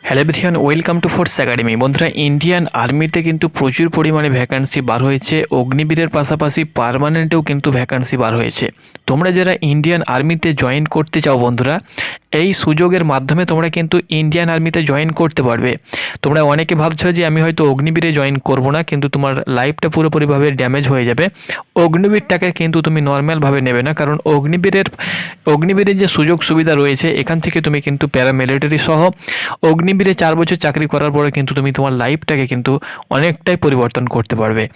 Hello everyone, welcome to force academy. বন্ধুরা, Indian আর্মিতে কিন্তু প্রচুর পরিমাণে ভ্যাকান্সি বার হয়েছে। অগ্নিবীরের পাশাপাশি পার্মানেন্টেও কিন্তু ভ্যাকান্সি বার হয়েছে। তোমরা যারা ইন্ডিয়ান আর্মিতে জয়েন করতে চাও বন্ধুরা, এই সুযোগের মাধ্যমে তোমরা কিন্তু ইন্ডিয়ান আর্মিতে জয়েন করতে পারবে। তোমরা অনেকে ভাবছো যে আমি হয়তো অগ্নিবীরে জয়েন করব না, কিন্তু তোমার লাইফটা পুরোপুরিভাবে ড্যামেজ হয়ে যাবে। অগ্নিবীরটাকে কিন্তু তুমি নর্মালভাবে নেবে না, কারণ অগ্নিবীরের যে সুযোগ সুবিধা রয়েছে এখান থেকে তুমি কিন্তু প্যারামিলিটারি সহ অগ্নিবীরে 4 বছর চাকরি করার পরে কিন্তু তুমি তোমার লাইফটাকে কিন্তু অনেকটাই পরিবর্তন করতে পারবে।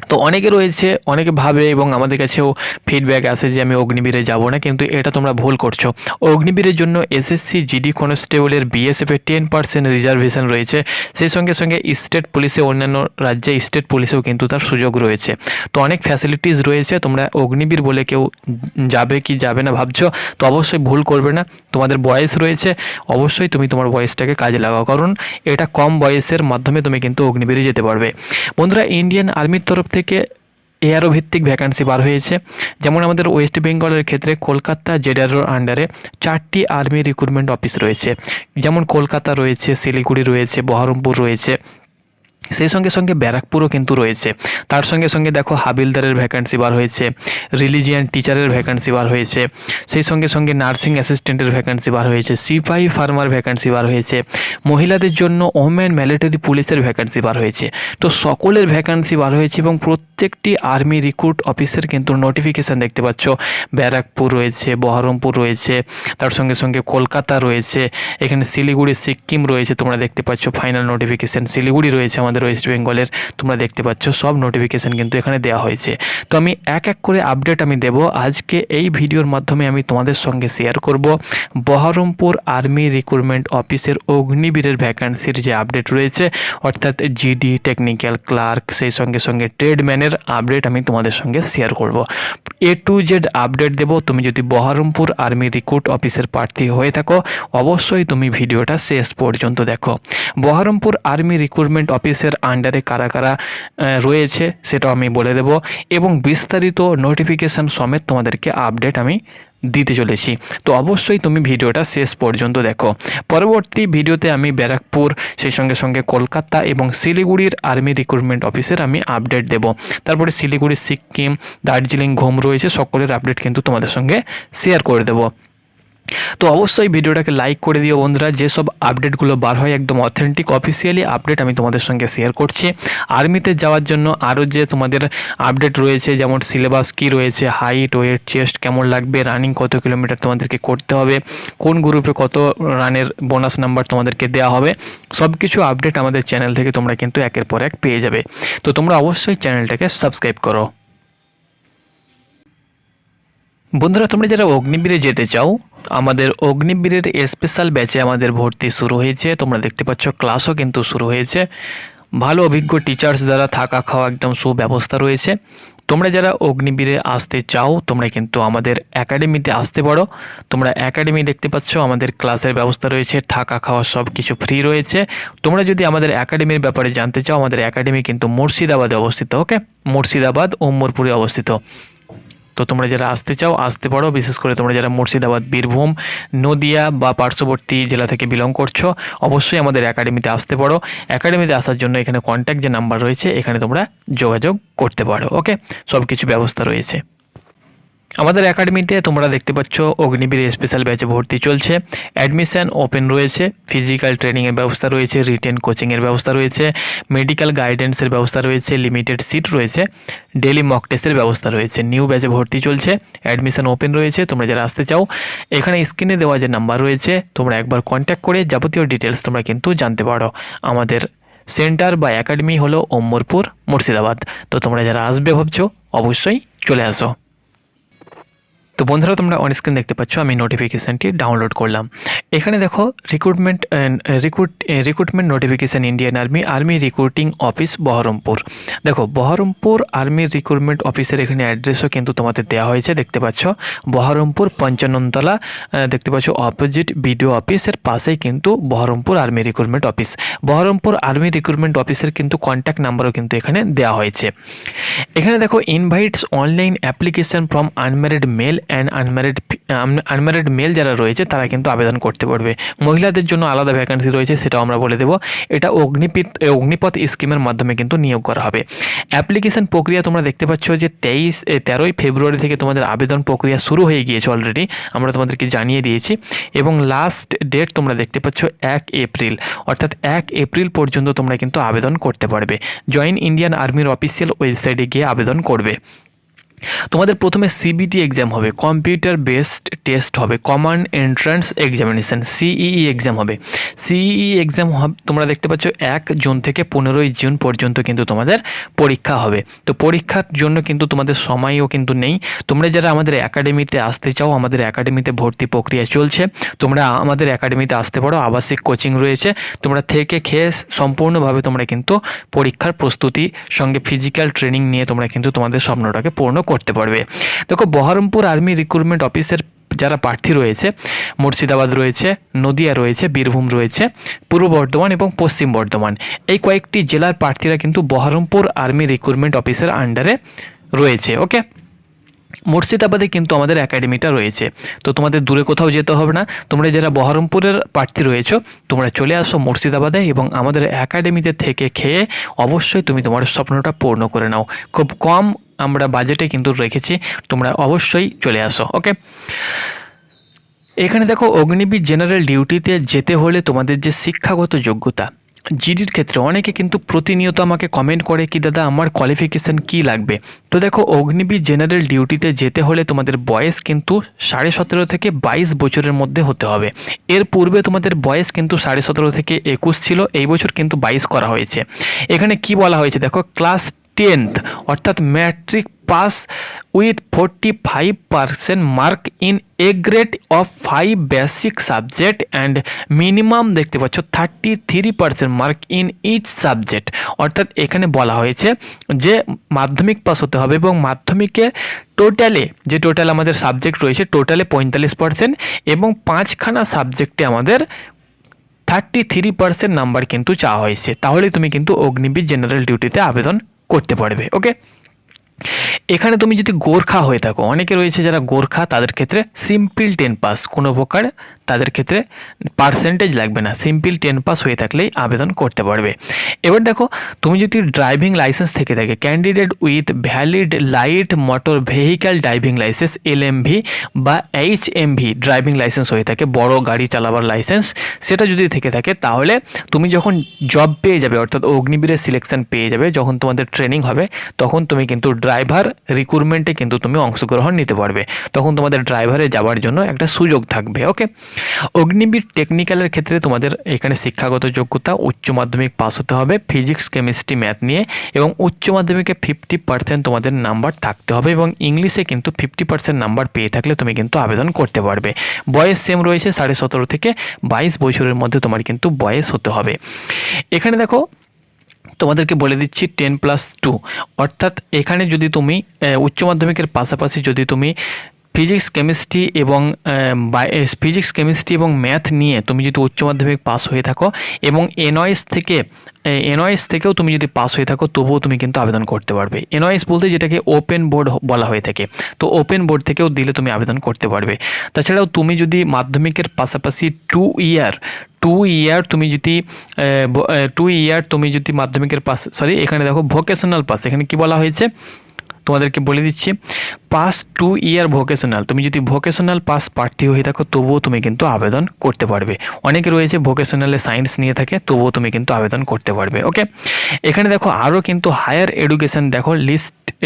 তো অনেকে ভাবে এবং আমাদের কাছেও ফিডব্যাক আসে যে আমি অগ্নিবীরে যাব না, কিন্তু এটা তোমরা ভুল করছো। অগ্নিবীরের জন্য এসএসসি জিডি কনস্টেবলের বিএসএফের 10% রিজার্ভেশন রয়েছে। সেই সঙ্গে সঙ্গে স্টেট পুলিশে, অন্যান্য রাজ্যে স্টেট পুলিশেও কিন্তু তার সুযোগ রয়েছে। তো অনেক ফ্যাসিলিটিস রয়েছে। তোমরা অগ্নিবীর বলে কেউ যাবে কি যাবে না ভাবছো, তো অবশ্যই ভুল করবে না। তোমাদের বয়স রয়েছে, অবশ্যই তুমি তোমার বয়সটাকে কাজে লাগাও, কারণ এটা কম বয়সের মাধ্যমে তুমি কিন্তু অগ্নিবীরে যেতে পারবে। বন্ধুরা, ইন্ডিয়ান আর্মির তরফ থেকে এআরও ভিত্তিক ভ্যাকান্সি বার হয়েছে। যেমন আমাদের ওয়েস্ট বেঙ্গলের ক্ষেত্রে কলকাতা জেডআরওর আন্ডারে 4টি আর্মি রিক্রুটমেন্ট অফিস রয়েছে। যেমন কলকাতা রয়েছে, শিলিগুড়ি রয়েছে, বহরমপুর রয়েছে, সেই সঙ্গে সঙ্গে ব্যারাকপুরও কিন্তু রয়েছে। তার সঙ্গে সঙ্গে দেখো হাবিলদারের ভ্যাকান্সি বার হয়েছে, রিলিজিয়ান টিচারের ভ্যাকান্সি বার হয়েছে, সেই সঙ্গে সঙ্গে নার্সিং অ্যাসিস্ট্যান্টের ভ্যাকান্সি বার হয়েছে, সিপাহি ফার্মার ভ্যাকান্সি বার হয়েছে, মহিলাদের জন্য ওমেন মিলিটারি পুলিশের ভ্যাকান্সি বার হয়েছে। তো সকলের ভ্যাকান্সি বার হয়েছে এবং প্রত্যেকটি আর্মি রিক্রুট অফিসের কিন্তু নোটিফিকেশান দেখতে পাচ্ছ। ব্যারাকপুর রয়েছে, বহরমপুর রয়েছে, তার সঙ্গে সঙ্গে কলকাতা রয়েছে, এখানে শিলিগুড়ি সিকিম রয়েছে, তোমরা দেখতে পাচ্ছ ফাইনাল নোটিফিকেশান। শিলিগুড়ি রয়েছে আমাদের ওয়েস্ট বেঙ্গলের, তোমরা দেখতে পাচ্ছ সব নোটিফিকেশান কিন্তু এখানে দেওয়া হয়েছে। তো আমি এক এক করে আপডেট আমি দেব। আজকে এই ভিডিওর মাধ্যমে আমি তোমাদের সঙ্গে শেয়ার করব বহরমপুর আর্মি রিক্রুটমেন্ট অফিসের অগ্নিবীরের ভ্যাকান্সির যে আপডেট রয়েছে, অর্থাৎ জিডি, টেকনিক্যাল ক্লার্ক, সেই সঙ্গে সঙ্গে ট্রেডম্যানের আপডেট আমি তোমাদের সঙ্গে শেয়ার করব। A to Z আপডেট দেব। তুমি যদি বহরমপুর আর্মি রিক্রুট অফিসের প্রার্থী হয়ে থাকো, অবশ্যই তুমি ভিডিওটা শেষ পর্যন্ত দেখো। বহরমপুর আর্মি রিক্রুটমেন্ট অফিসের আন্ডারে কারা কারা রয়েছে সেটাও আমি বলে দেব, এবং বিস্তারিত নোটিফিকেশান সমেত তোমাদেরকে আপডেট আমি দিতে চলেছি। তো অবশ্যই তুমি ভিডিওটা শেষ পর্যন্ত দেখো। পরবর্তী ভিডিওতে আমি ব্যারাকপুর, সেই সঙ্গে সঙ্গে কলকাতা এবং শিলিগুড়ির আর্মি রিক্রুটমেন্ট অফিসের আমি আপডেট দেব। তারপরে শিলিগুড়ি, সিকিম, দার্জিলিং, ঘুম রয়েছে, সকলের আপডেট কিন্তু তোমাদের সঙ্গে শেয়ার করে দেব। তো অবশ্যই ভিডিওটাকে লাইক করে দিও বন্ধুরা। যেসব আপডেটগুলো বার হয় একদম অথেন্টিক অফিসিয়ালি আপডেট আমি তোমাদের সঙ্গে শেয়ার করছি। আর্মিতে যাওয়ার জন্য আরও যে তোমাদের আপডেট রয়েছে, যেমন সিলেবাস কী রয়েছে, হাইট, ওয়েট, চেস্ট কেমন লাগবে, রানিং কত কিলোমিটার তোমাদেরকে করতে হবে, কোন গ্রুপে কত রানের বোনাস নাম্বার তোমাদেরকে দেওয়া হবে, সব কিছু আপডেট আমাদের চ্যানেল থেকে তোমরা কিন্তু একের পর এক পেয়ে যাবে। তো তোমরা অবশ্যই চ্যানেলটাকে সাবস্ক্রাইব করো। বন্ধুরা, তোমরা যারা অগ্নিবীরে যেতে চাও, আমাদের অগ্নিবীরের স্পেশাল ব্যাচে আমাদের ভর্তি শুরু হয়েছে। তোমরা দেখতে পাচ্ছ ক্লাসও কিন্তু শুরু হয়েছে। ভালো অভিজ্ঞ টিচার্স দ্বারা থাকা খাওয়া একদম সুব্যবস্থা রয়েছে। তোমরা যারা অগ্নিবীরে আসতে চাও, তোমরা কিন্তু আমাদের একাডেমিতে আসতে পারো। তোমরা একাডেমি দেখতে পাচ্ছ, আমাদের ক্লাসের ব্যবস্থা রয়েছে, থাকা খাওয়া সব কিছু ফ্রি রয়েছে। তোমরা যদি আমাদের একাডেমির ব্যাপারে জানতে চাও, আমাদের একাডেমি কিন্তু মুর্শিদাবাদে অবস্থিত। ওকে, মুর্শিদাবাদ ওমরপুরে অবস্থিত। তো তোমরা যারা আসতে চাও আসতে পারো। বিশেষ করে তোমরা যারা মুর্শিদাবাদ, বীরভূম, নদিয়া বা পার্শ্ববর্তী জেলা থেকে বিলং করছো, অবশ্যই আমাদের একাডেমিতে আসতে পারো। একাডেমিতে আসার জন্য এখানে কন্ট্যাক্ট যে নাম্বার রয়েছে, এখানে তোমরা যোগাযোগ করতে পারো। ওকে, সব কিছু ব্যবস্থা রয়েছে আমাদের একাডেমিতে। তোমরা দেখতে পাচ্ছ অগ্নিবীর স্পেশাল ব্যাচে ভর্তি চলছে। অ্যাডমিশন ওপেন রয়েছে, ফিজিক্যাল ট্রেনিংয়ের ব্যবস্থা রয়েছে, রিটেন কোচিংয়ের ব্যবস্থা রয়েছে, মেডিকেল গাইডেন্সের ব্যবস্থা রয়েছে, লিমিটেড সিট রয়েছে, ডেলি মক টেস্টের ব্যবস্থা রয়েছে। নিউ ব্যাচে ভর্তি চলছে, অ্যাডমিশন ওপেন রয়েছে। তোমরা যারা আসতে চাও, এখানে স্ক্রিনে দেওয়া যে নাম্বার রয়েছে, তোমরা একবার কন্ট্যাক্ট করে যাবতীয় ডিটেলস তোমরা কিন্তু জানতে পারো। আমাদের সেন্টার বা একাডেমি হলো ওমরপুর, মুর্শিদাবাদ। তো তোমরা যারা আসবে ভাবছো, অবশ্যই চলে আসো। তো বন্ধুরা, তোমরা অন স্ক্রিন দেখতে পাচ্ছ আমি নোটিফিকেশানটি ডাউনলোড করলাম। এখানে দেখো recruitment notification Indian army recruiting office Baharampur. দেখো, বহরমপুর আর্মি রিক্রুটমেন্ট অফিসের এখানে অ্যাড্রেসও কিন্তু তোমাদের দেওয়া হয়েছে। দেখতে পাচ্ছ বহরমপুর 55 তলা, দেখতে পাচ্ছ অপোজিট বিডিও অফিসের পাশেই কিন্তু Baharampur army recruitment office. Baharampur army recruitment অফিসের কিন্তু কন্ট্যাক্ট নাম্বারও কিন্তু এখানে দেওয়া হয়েছে। এখানে দেখো, invites online application from unmarried male and unmarried mail যারা রয়েছে তারা কিন্তু আবেদন করতে পারবে। মহিলাদের জন্য আলাদা ভ্যাকেন্সি রয়েছে, সেটাও আমরা বলে দেবো। এটা অগ্নিপথ স্কিমের মাধ্যমে কিন্তু নিয়োগ করা হবে। অ্যাপ্লিকেশন প্রক্রিয়া তোমরা দেখতে পাচ্ছ যে 13ই ফেব্রুয়ারি থেকে তোমাদের আবেদন প্রক্রিয়া শুরু হয়ে গিয়েছে অলরেডি, আমরা তোমাদেরকে জানিয়ে দিয়েছি। এবং লাস্ট ডেট তোমরা দেখতে পাচ্ছ 1 এপ্রিল, অর্থাৎ 1 এপ্রিল পর্যন্ত তোমরা কিন্তু আবেদন করতে পারবে। জয়েন ইন্ডিয়ান আর্মির অফিসিয়াল ওয়েবসাইটে গিয়ে আবেদন করবে। তোমাদের প্রথমে সিবিটি এক্সাম হবে, কম্পিউটার বেসড টেস্ট হবে, common entrance examination CEE exam হবে। সিইই এক্সাম তোমরা দেখতে পাচ্ছ 1 জুন থেকে 15ই জুন পর্যন্ত কিন্তু তোমাদের পরীক্ষা হবে। তো পরীক্ষার জন্য কিন্তু তোমাদের সময়ও কিন্তু নেই। তোমরা যারা আমাদের একাডেমিতে আসতে চাও, আমাদের একাডেমিতে ভর্তি প্রক্রিয়া চলছে, তোমরা আমাদের একাডেমিতে আসতে পারো। আবাসিক কোচিং রয়েছে, তোমরা থেকে খেয়ে সম্পূর্ণভাবে তোমরা কিন্তু পরীক্ষার প্রস্তুতি সঙ্গে ফিজিক্যাল ট্রেনিং নিয়ে তোমরা কিন্তু তোমাদের স্বপ্নটাকে পূর্ণ করতে পারবে। দেখো, বহরমপুর আর্মি রিক্রুটমেন্ট অফিসের যারা প্রার্থী রয়েছে, মুর্শিদাবাদ রয়েছে, নদিয়া রয়েছে, বীরভূম রয়েছে, পূর্ব বর্ধমান এবং পশ্চিম বর্ধমান, এই কয়েকটি জেলার প্রার্থীরা কিন্তু বহরমপুর আর্মি রিক্রুটমেন্ট অফিসের আন্ডারে রয়েছে। ওকে, মুর্শিদাবাদে কিন্তু আমাদের একাডেমিটা রয়েছে, তো তোমাদের দূরে কোথাও যেতে হবে না। তোমরা যারা বহরমপুরের প্রার্থী রয়েছো, তোমরা চলে আসো মুর্শিদাবাদে এবং আমাদের একাডেমিতে থেকে খেয়ে অবশ্যই তুমি তোমার স্বপ্নটা পূর্ণ করে নাও। খুব কম আমরা বাজেটে কিন্তু রেখেছি, তোমরা অবশ্যই চলে আসো। ওকে, এখানে দেখো, অগ্নিবীর জেনারেল ডিউটিতে যেতে হলে তোমাদের যে শিক্ষাগত যোগ্যতা, জিডির ক্ষেত্রে অনেকে কিন্তু প্রতিনিয়ত আমাকে কমেন্ট করে কি দাদা আমার কোয়ালিফিকেশান কি লাগবে। তো দেখো, অগ্নিবীর জেনারেল ডিউটিতে যেতে হলে তোমাদের বয়স কিন্তু 17.5 থেকে 22 বছরের মধ্যে হতে হবে। এর পূর্বে তোমাদের বয়স কিন্তু 17.5 থেকে 21 ছিল, এই বছর কিন্তু 22 করা হয়েছে। এখানে কি বলা হয়েছে দেখো, ক্লাস 10th অর্থাৎ matric pass with 45% mark in A grade of 5 basic subject and minimum দেখতে পাচ্ছ 33% মার্ক ইন ইচ সাবজেক্ট। অর্থাৎ এখানে বলা হয়েছে যে মাধ্যমিক পাস হতে হবে এবং মাধ্যমিকে টোটাল আমাদের সাবজেক্ট রয়েছে টোটালে 45% এবং 5খানা সাবজেক্টে আমাদের 33% নাম্বার কিন্তু চাওয়া হয়েছে। তাহলে তুমি কিন্তু অগ্নিবীর জেনারেল ডিউটিতে আবেদন করতে পারবে। ওকে, এখানে তুমি যদি গোর্খা হয়ে থাকো, অনেকে রয়েছে যারা গোর্খা, তাদের ক্ষেত্রে সিম্পল 10 পাস, কোনো প্রকার তাদের ক্ষেত্রে পার্সেন্টেজ লাগবে না, সিম্পল 10 পাস হয়ে থাকলেই আবেদন করতে পারবে। এবার দেখো, তুমি যদি ড্রাইভিং লাইসেন্স থেকে থাকে, candidate with valid light motor vehicle driving licence LMV বা এইচএমভি ড্রাইভিং লাইসেন্স হয়ে থাকে, বড় গাড়ি চালাবার লাইসেন্স, সেটা যদি থেকে থাকে তাহলে তুমি যখন জব পেয়ে যাবে, অর্থাৎ অগ্নিবীরের সিলেকশন পেয়ে যাবে, যখন তোমাদের ট্রেনিং হবে তখন তুমি কিন্তু ড্রাইভার রিক্রুটমেন্টে কিন্তু তুমি অংশগ্রহণ নিতে পারবে, তখন তোমাদের ড্রাইভারে যাওয়ার জন্য একটা সুযোগ থাকবে। ওকে, অগ্নিবীর টেকনিক্যালের ক্ষেত্রে তোমাদের এখানে শিক্ষাগত যোগ্যতা উচ্চ মাধ্যমিক পাস হতে হবে ফিজিক্স কেমিস্ট্রি ম্যাথ নিয়ে, এবং উচ্চ মাধ্যমিকে 50% তোমাদের নাম্বার থাকতে হবে এবং ইংলিশে কিন্তু 50% নাম্বার পেয়ে থাকলে তুমি কিন্তু আবেদন করতে পারবে। বয়স সেম রয়েছে, 17.5 থেকে 22 বছরের মধ্যে তোমার কিন্তু বয়স হতে হবে। এখানে দেখো, তোমাদেরকে বলে দিচ্ছি 10+2, অর্থাৎ এখানে যদি তুমি উচ্চ মাধ্যমিকের পাশাপাশি যদি তুমি ফিজিক্স কেমিস্ট্রি এবং ম্যাথ নিয়ে তুমি যদি উচ্চ মাধ্যমিক পাস হয়ে থাকো এবং এনওএস থেকেও তুমি যদি পাস হয়ে থাকো, তবুও তুমি কিন্তু আবেদন করতে পারবে। এনওএস বলতে যেটাকে ওপেন বোর্ড বলা হয়ে থাকে, তো ওপেন বোর্ড থেকেও দিলে তুমি আবেদন করতে পারবে। তাছাড়াও তুমি যদি মাধ্যমিকের পাশাপাশি 2 ইয়ার তুমি যদি মাধ্যমিকের পাস, এখানে দেখো ভোকেশনাল পাস, এখানে কি বলা হয়েছে তোমাদেরকে বলে দিচ্ছি, পাস 2 ইয়ার ভোকেশনাল, তুমি যদি ভোকেশনাল পাস প্রার্থী হয়ে থাকো তবুও তুমি কিন্তু আবেদন করতে পারবে। অনেকে রয়েছে ভোকেশনালে সায়েন্স নিয়ে থাকে, তবুও তুমি কিন্তু আবেদন করতে পারবে। ওকে, এখানে দেখো আরও কিন্তু হায়ার এডুকেশন দেখো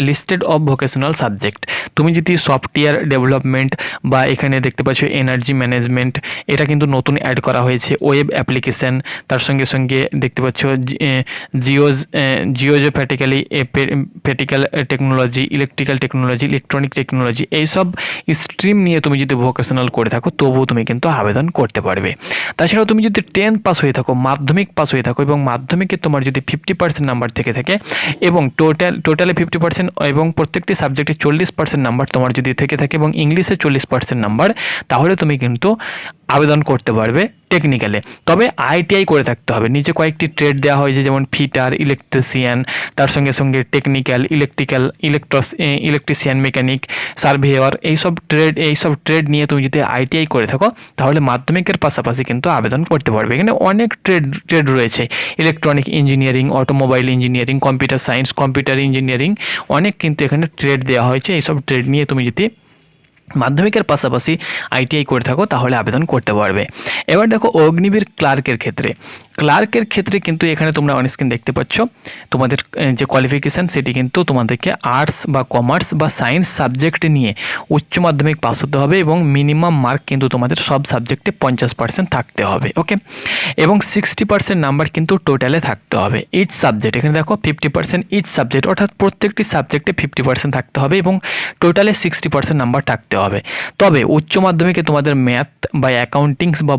লিস্টেড অফ ভোকেশনাল সাবজেক্ট, তুমি যদি সফটওয়্যার ডেভেলপমেন্ট বা এখানে দেখতে পাচ্ছ এনার্জি ম্যানেজমেন্ট, এটা কিন্তু নতুন অ্যাড করা হয়েছে, ওয়েব অ্যাপ্লিকেশান, তার সঙ্গে দেখতে পাচ্ছ geospatial technology, electrical technology, electronic technology, এইসব স্ট্রিম নিয়ে তুমি যদি ভোকেশনাল করে থাকো তবুও তুমি কিন্তু আবেদন করতে পারবে। তাছাড়াও তুমি যদি 10 পাস হয়ে থাকো, মাধ্যমিক পাস হয়ে থাকো এবং মাধ্যমিকে তোমার যদি 50% নাম্বার থেকে থাকে এবং টোটালে 50% এবং প্রত্যেকটি সাবজেক্টে 40% নাম্বার তোমার যদি থেকে থাকে এবং ইংলিশে 40% নাম্বার, তাহলে তুমি কিন্তু আবেদন করতে পারবে টেকনিক্যালে। তবে আইটিআই করে থাকতে হবে। নিচে কয়েকটি ট্রেড দেওয়া হয়েছে, যেমন ফিটার, ইলেকট্রিশিয়ান, তার সঙ্গে সঙ্গে টেকনিক্যাল, ইলেকট্রিশিয়ান, মেকানিক, সার্ভেয়ার, এইসব ট্রেড নিয়ে তুমি যদি আইটিআই করে থাকো তাহলে মাধ্যমিকের পাশাপাশি কিন্তু আবেদন করতে পারবে। এখানে অনেক ট্রেড রয়েছে, electronic engineering, automobile engineering, computer science, computer engineering, অনেক কিন্তু এখানে ট্রেড দেওয়া হয়েছে। এইসব ট্রেড নিয়ে তুমি যদি মাধ্যমিকের পাশাপাশি আইটিআই করে থাকো তাহলে আবেদন করতে পারবে। এবার দেখো অগ্নিবীর ক্লার্কের ক্ষেত্রে কিন্তু এখানে তোমরা অন স্ক্রিন দেখতে পাচ্ছ তোমাদের যে কোয়ালিফিকেশান সেটি কিন্তু তোমাদেরকে আর্টস বা কমার্স বা সায়েন্স সাবজেক্টে নিয়ে উচ্চ মাধ্যমিক পাস হতে হবে এবং মিনিমাম মার্ক কিন্তু তোমাদের সব সাবজেক্টে 50% থাকতে হবে। ওকে, এবং 60% নাম্বার কিন্তু টোটালে থাকতে হবে ইচ সাবজেক্ট। এখানে দেখো 50% ইচ সাবজেক্ট, অর্থাৎ প্রত্যেকটি সাবজেক্টে 50% থাকতে হবে এবং টোটালে 60% নাম্বার থাকতে হবে। তবে উচ্চ মাধ্যমিকে তোমাদের ম্যাথ বা অ্যাকাউন্টিংস বা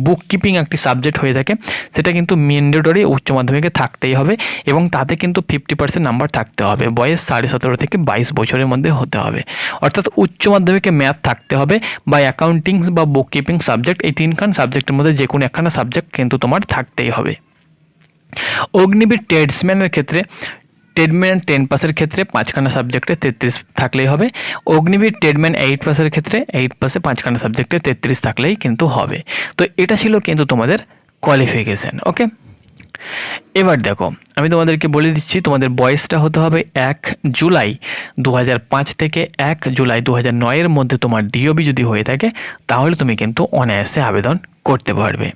বুককিপিং একটি সাবজেক্ট হয়ে থাকে, সেটা কিন্তু ম্যান্ডেটরি উচ্চ মাধ্যমিকে থাকতেই হবে এবং তাতে কিন্তু 50% নাম্বার থাকতে হবে। বয়স 17.5 থেকে 22 বছরের মধ্যে হতে হবে। অর্থাৎ উচ্চ মাধ্যমিকে ম্যাথ থাকতে হবে বা অ্যাকাউন্টিংস বা বুককিপিং সাবজেক্ট, এই তিনখান সাবজেক্টের মধ্যে যে কোনো একখানা সাবজেক্ট কিন্তু তোমার থাকতেই হবে। অগ্নিবীর ট্রেডসম্যানের ক্ষেত্রে 10 পাসের ক্ষেত্রে 5খানা সাবজেক্টে 33 থাকলেই হবে। অগ্নিবীর ট্রেডম্যান 8 পাসের ক্ষেত্রে 8 পাসে 5খানা সাবজেক্টে 33 থাকলেই কিন্তু হবে। তো এটা ছিল কিন্তু তোমাদের কোয়ালিফিকেশান। ওকে, এবার দেখো আমি তোমাদেরকে বলে দিচ্ছি তোমাদের বয়সটা হতে হবে 1 জুলাই 2005 থেকে 1 জুলাই 2009 মধ্যে তোমার ডিওবি যদি হয়ে থাকে তাহলে তুমি কিন্তু অনায়াসে আবেদন করতে পারবে।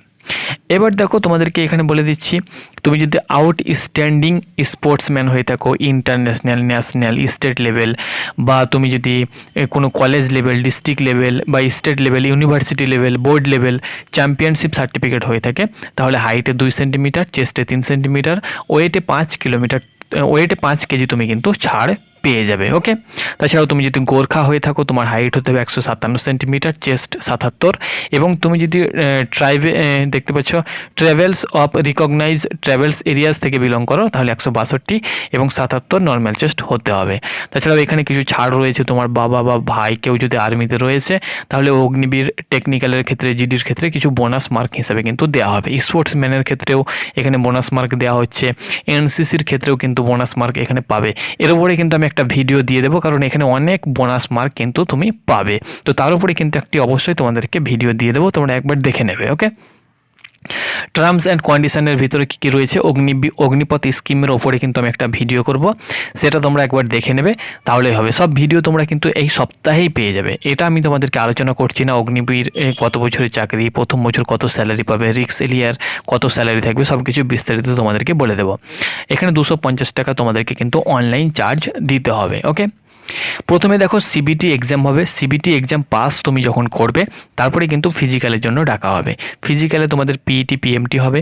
এবার দেখো তোমাদেরকে এখানে বলে দিচ্ছি তুমি যদি আউটস্ট্যান্ডিং স্পোর্টসম্যান হয়ে থাকো, ইন্টারন্যাশনাল, ন্যাশনাল, স্টেট লেভেল, বা তুমি যদি কোনো কলেজ লেভেল, ডিস্ট্রিক্ট লেভেল বা state level, university level, board level championship certificate হয়ে থাকে তাহলে হাইটে 2 সেন্টিমিটার, চেস্টে 3 সেন্টিমিটার, ওয়েটে 5 কেজি তুমি কিন্তু ছাড় পেয়ে যাবে। ওকে, তাছাড়াও তুমি যদি গোর্খা হয়ে থাকো তোমার হাইট হতে হবে 157 সেন্টিমিটার, চেস্ট 77, এবং তুমি যদি দেখতে পাচ্ছ tribals of recognise tribals areas থেকে বিলং করো তাহলে 162 এবং 77 নর্মাল চেস্ট হতে হবে। তাছাড়াও এখানে কিছু ছাড় রয়েছে, তোমার বাবা বা ভাই কেউ যদি আর্মিতে রয়েছে তাহলে অগ্নিবীর টেকনিক্যালের ক্ষেত্রে, জিডির ক্ষেত্রে কিছু বোনাস মার্ক হিসেবে কিন্তু দেওয়া হবে। স্পোর্টসম্যানের ক্ষেত্রেও এখানে বোনাস মার্ক দেওয়া হচ্ছে, এনসিসির ক্ষেত্রেও কিন্তু বোনাস মার্ক এখানে পাবে। এর উপরে কিন্তু আমি একটা ভিডিও দিয়ে দেবো কারণ এখানে অনেক বোনাস মার্ক কিন্তু তুমি পাবে। তো তার উপরে কিন্তু একটি অবশ্যই তোমাদেরকে ভিডিও দিয়ে দেবো, তোমরা একবার দেখে নেবে। ওকে, টার্মস অ্যান্ড কন্ডিশনের ভিতরে কী কী রয়েছে অগ্নিপথ স্কিমের ওপরে কিন্তু আমি একটা ভিডিও করব, সেটা তোমরা একবার দেখে নেবে তাহলেই হবে। সব ভিডিও তোমরা কিন্তু এই সপ্তাহেই পেয়ে যাবে। এটা আমি তোমাদেরকে আলোচনা করছি না অগ্নিবীর কত বছরের চাকরি, প্রথম বছর কত স্যালারি পাবে, রিক্স এরিয়ার কত স্যালারি থাকবে, সব কিছু বিস্তারিত তোমাদেরকে বলে দেবো। এখানে 250 টাকা তোমাদেরকে কিন্তু অনলাইন চার্জ দিতে হবে। ওকে, প্রথমে দেখো সিবিটি এক্সাম হবে। সিবিটি এক্সাম পাস তুমি যখন করবে তারপরে কিন্তু ফিজিক্যালের জন্য ডাকা হবে। ফিজিক্যালে তোমাদের পিইটি পিএমটি হবে।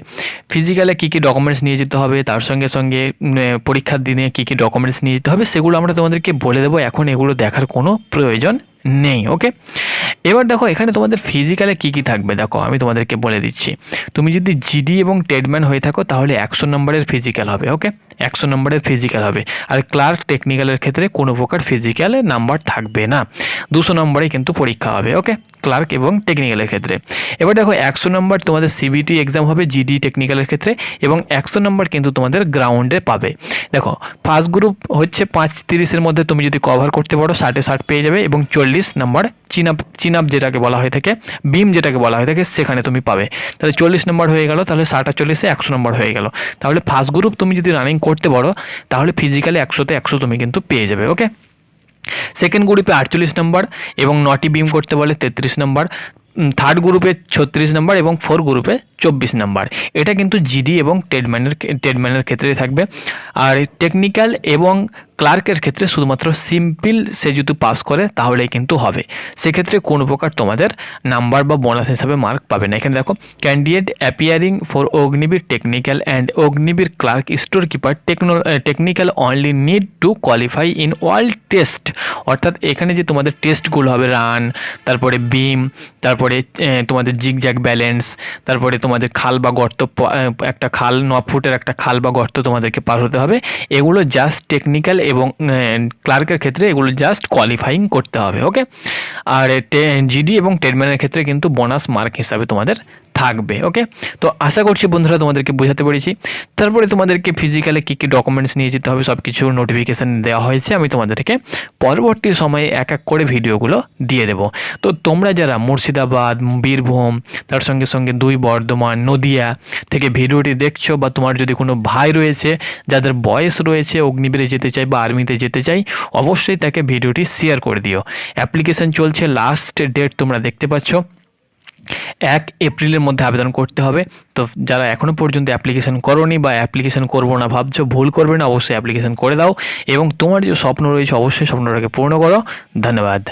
ফিজিক্যালে কী কী ডকুমেন্টস নিয়ে যেতে হবে, তার সঙ্গে সঙ্গে পরীক্ষার দিনে কী কী ডকুমেন্টস নিয়ে যেতে হবে সেগুলো আমরা তোমাদেরকে বলে দেবো, এখন এগুলো দেখার কোনো প্রয়োজন নেই। ওকে, এবার দেখো এখানে তোমাদের ফিজিক্যালে কী কী থাকবে দেখো আমি তোমাদেরকে বলে দিচ্ছি। তুমি যদি জিডি এবং ট্রেডম্যান হয়ে থাকো তাহলে 100 নম্বরের ফিজিক্যাল হবে। ওকে, 100 নম্বরের ফিজিক্যাল হবে। আর ক্লার্ক টেকনিক্যালের ক্ষেত্রে কোনো প্রকার ফিজিক্যালে নাম্বার থাকবে না, 200 নম্বরে কিন্তু পরীক্ষা হবে। ওকে, ক্লার্ক এবং টেকনিক্যালের ক্ষেত্রে। এবার দেখো 100 নম্বর তোমাদের সিবিটি এক্সাম হবে জিডি টেকনিক্যালের ক্ষেত্রে এবং 100 নম্বর কিন্তু তোমাদের গ্রাউন্ডে পাবে। দেখো ফার্স্ট গ্রুপ হচ্ছে 5-30 মধ্যে তুমি যদি কভার করতে পারো 60 পেয়ে যাবে এবং 40 নম্বর চিনাপ যেটাকে বলা হয়ে থাকে, বিম যেটাকে বলা হয়ে থাকে সেখানে তুমি পাবে। তাহলে 40 নম্বর হয়ে গেল, তাহলে 60 আর 40-এ 100 নম্বর হয়ে গেল। তাহলে ফার্স্ট গ্রুপ তুমি যদি রানিং করতে পারো তাহলে ফিজিক্যালে 100-তে 100 তুমি কিন্তু পেয়ে যাবে। ওকে, সেকেন্ড গ্রুপে 48 নম্বর এবং 9টি বিম করতে বলে 33 নম্বর, থার্ড গ্রুপে 36 নম্বর এবং 4 গ্রুপে 24 নম্বর। এটা কিন্তু জিডি এবং ট্রেডম্যানের ক্ষেত্রে থাকবে। আর টেকনিক্যাল এবং ক্লার্কের ক্ষেত্রে শুধুমাত্র সিম্পল সে যদি পাস করে তাহলেই কিন্তু হবে, সেক্ষেত্রে কোনো প্রকার তোমাদের নাম্বার বা বোনাস হিসাবে মার্ক পাবে না। এখানে দেখো candidate appearing for Agniveer technical and Agniveer clerk store keeper technical only need to qualify in all test. অর্থাৎ এখানে যে তোমাদের টেস্টগুলো হবে রান, তারপরে বিম, তারপরে তোমাদের জিগজ্যাগ ব্যালেন্স, তারপরে তোমাদের খাল বা গর্ত, একটা খাল 9 ফুটের একটা খাল বা গর্ত তোমাদেরকে পার হতে হবে, এগুলো জাস্ট টেকনিক্যাল এবং ক্লার্কের ক্ষেত্রে এগুলো জাস্ট কোয়ালিফাইং করতে হবে। ওকে, আর জিডি এবং ট্রেডম্যানের ক্ষেত্রে কিন্তু বোনাস মার্ক হিসাবে তোমাদের থাকবে। ওকে, তো আশা করছি বন্ধুরা তোমাদেরকে বোঝাতে পেরেছি। তারপরে তোমাদেরকে ফিজিক্যালে কী কী ডকুমেন্টস নিয়ে যেতে হবে সব কিছু নোটিফিকেশান দেওয়া হয়েছে। আমি তোমাদেরকে পরবর্তী সময়ে এক এক করে ভিডিওগুলো দিয়ে দেব। তো তোমরা যারা মুর্শিদাবাদ, বীরভূম, তার সঙ্গে সঙ্গে 2 বর্ধমান, নদিয়া থেকে ভিডিওটি দেখছো, বা তোমার যদি কোনো ভাই রয়েছে যাদের বয়স রয়েছে অগ্নিবীরে যেতে চাই বা আর্মিতে যেতে চাই, অবশ্যই তাকে ভিডিওটি শেয়ার করে দিও। অ্যাপ্লিকেশান চলছে, লাস্ট ডেট তোমরা দেখতে পাচ্ছ 1 এপ্রিলের মধ্যে আবেদন করতে হবে। তো যারা এখনও পর্যন্ত অ্যাপ্লিকেশান করোনি বা অ্যাপ্লিকেশান করবো না ভাবছো, ভুল করবে না, অবশ্যই অ্যাপ্লিকেশান করে দাও এবং তোমার যে স্বপ্ন রয়েছে অবশ্যই স্বপ্নটাকে পূর্ণ করো। ধন্যবাদ।